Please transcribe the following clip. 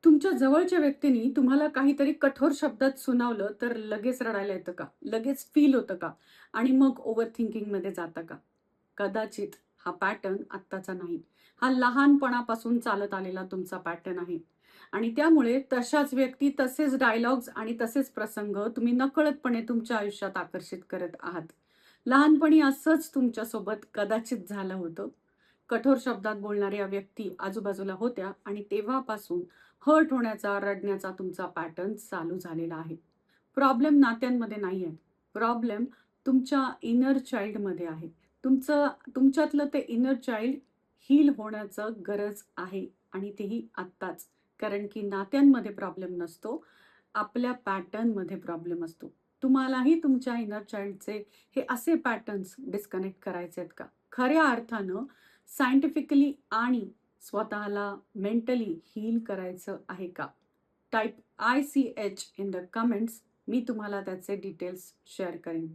तुमच्या जवळच्या व्यक्तीनी तुम्हाला काहीतरी कठोर शब्दात सुनावलं तर लगेच रडायला येतं का? लगेच फील होतं का? आणि मग ओव्हर थिंकिंगमध्ये जाता का? कदाचित हा पॅटर्न आत्ताचा नाही. हा लहानपणापासून चालत आलेला तुमचा पॅटर्न आहे. आणि त्यामुळे तशाच व्यक्ती, तसेच डायलॉग्स आणि तसेच प्रसंग तुम्ही नकळतपणे तुमच्या आयुष्यात आकर्षित करत आहात. लहानपणी असंच तुमच्यासोबत कदाचित झालं होतं. कठोर शब्दात बोलणाऱ्या व्यक्ती आजूबाजूला होत्या आणि तेव्हापासून हर्ट होण्याचा, रडण्याचा तुमचा पॅटर्न चालू झालेला आहे. प्रॉब्लेम नात्यांमध्ये नाहीये. प्रॉब्लेम तुमच्या इनर चाइल्डमध्ये आहे. तुमच्यातलं ते इनर चाइल्ड हील होण्याचं गरज आहे आणि तेही आत्ताच. कारण की नात्यांमध्ये प्रॉब्लेम नसतो. आपल्या पॅटर्नमध्ये प्रॉब्लेम असतो. तुम्हालाही तुमच्या इनर चाइल्डचे हे असे पॅटर्न्स डिस्कनेक्ट करायचे आहेत का? खऱ्या अर्थानं सायंटिफिकली आणि स्वतःला मेंटली हील करायचं आहे का? Type ICH in the comments. मी तुम्हाला त्याचे डिटेल्स शेअर करेन.